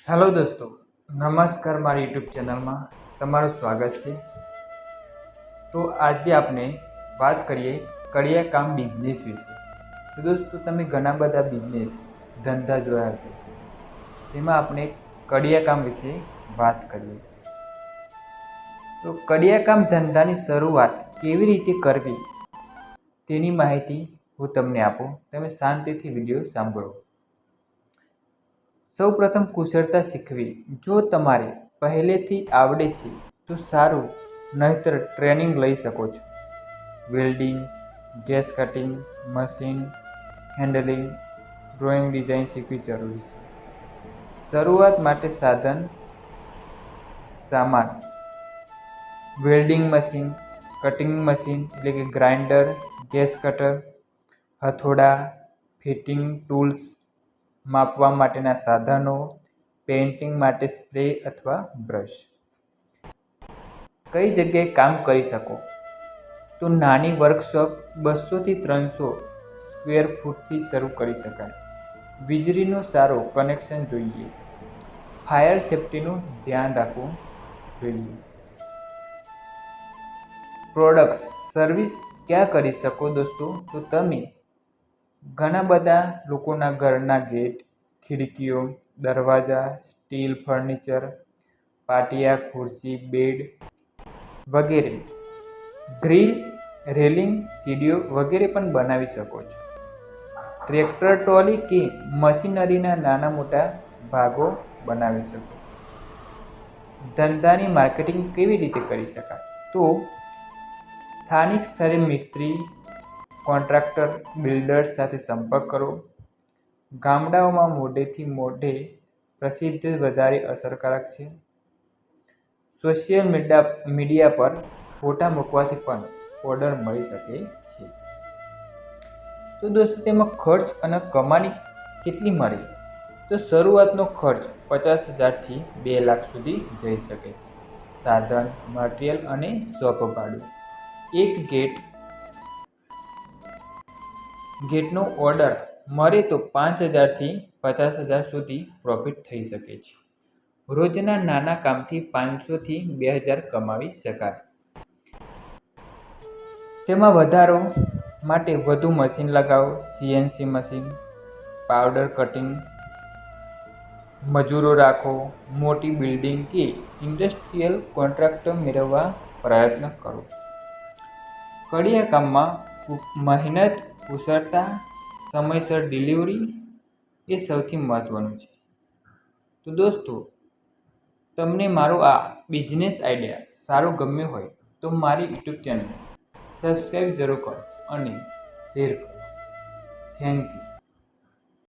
Hello દોસ્તો, નમસ્કાર. મારી યુટ્યુબ ચેનલમાં તમારું સ્વાગત છે. તો આજે આપણે વાત કરીએ કડિયા કામ બિઝનેસ વિશે. તો દોસ્તો, તમે ઘણા બધા બિઝનેસ ધંધા જોયા હશે, તેમાં આપણે કડિયા કામ વિશે વાત કરીએ. તો કડિયા કામ ધંધાની શરૂઆત કેવી રીતે કરવી તેની માહિતી હું તમને આપું. તમે શાંતિથી વિડીયો સાંભળો. સૌ પ્રથમ કુશળતા શીખવી. જો તમારે પહેલેથી આવડે છે તો સારું, નહીંતર ટ્રેનિંગ લઈ શકો છો. Welding, gas cutting, machine handling, drawing, design શીખવી જરૂરી છે. શરૂઆત માટે સાધન સામાન: વેલ્ડિંગ મશીન, કટિંગ મશીન એટલે કે ગ્રાઇન્ડર, ગેસ કટર, હથોડા, ફિટિંગ ટૂલ્સ, માપવા માટેના સાધનો, પેઇન્ટિંગ માટે સ્પ્રે અથવા બ્રશ. કઈ જગ્યાએ કામ કરી શકો? તો નાની વર્કશોપ 200 થી 300 સ્ક્વેર ફૂટથી શરૂ કરી શકાય. વીજળીનો સારો કનેક્શન જોઈએ. ફાયર સેફ્ટીનું ધ્યાન રાખવું જોઈએ. પ્રોડક્ટ્સ સર્વિસ ક્યાં કરી શકો દોસ્તો? તો તમે ઘણા બધા લોકોના ઘરના ગેટ, ખિડકીઓ, દરવાજા, સ્ટીલ ફર્નિચર, પાટિયા, ખુરશી, બેડ વગેરે, ગ્રીલ, રેલિંગ, સીડીઓ વગેરે પણ બનાવી શકો છો. ટ્રેક્ટર ટ્રોલી કે મશીનરીના નાના મોટા ભાગો બનાવી શકો છો. ધંધાની માર્કેટિંગ કેવી રીતે કરી શકાય? તો સ્થાનિક સ્તરે મિસ્ત્રી, કોન્ટ્રાક્ટર, બિલ્ડર્સ સાથે સંપર્ક કરો. ગામડાઓમાં મોઢેથી મોઢે પ્રસિદ્ધ વધારે અસરકારક છે. સોશિયલ મીડિયા પર ફોટા મૂકવાથી પણ ઓર્ડર મળી શકે છે. તો દોસ્તો, તેમાં ખર્ચ અને કમાણી કેટલી મળે? તો શરૂઆતનો ખર્ચ 50,000 થી 2 લાખ સુધી જઈ શકે છે. સાધન, મટીરિયલ અને શોપ ભાડું: એક ગેટનો ઓર્ડર મળે તો 5,000 થી 50,000 સુધી પ્રોફિટ થઈ શકે છે. રોજના નાના કામથી 500 થી 2,000 કમાવી શકાય. તેમાં વધારો માટે વધુ મશીન લગાવો. સીએનસી મશીન, પાવડર કટિંગ, મજૂરો રાખો. મોટી બિલ્ડિંગ કે ઇન્ડસ્ટ્રીયલ કોન્ટ્રાક્ટ મેળવવા પ્રયત્ન કરો. કડિયા કામમાં મહેનત, કુશળતા, સમયસર ડિલિવરી એ સૌથી મહત્વનું છે. તો દોસ્તો, તમને મારો આ બિઝનેસ આઈડિયા સારો ગમ્યો હોય તો મારી યુટ્યુબ ચેનલ સબસ્ક્રાઈબ જરૂર કરો અને શેર કરો. Thank you.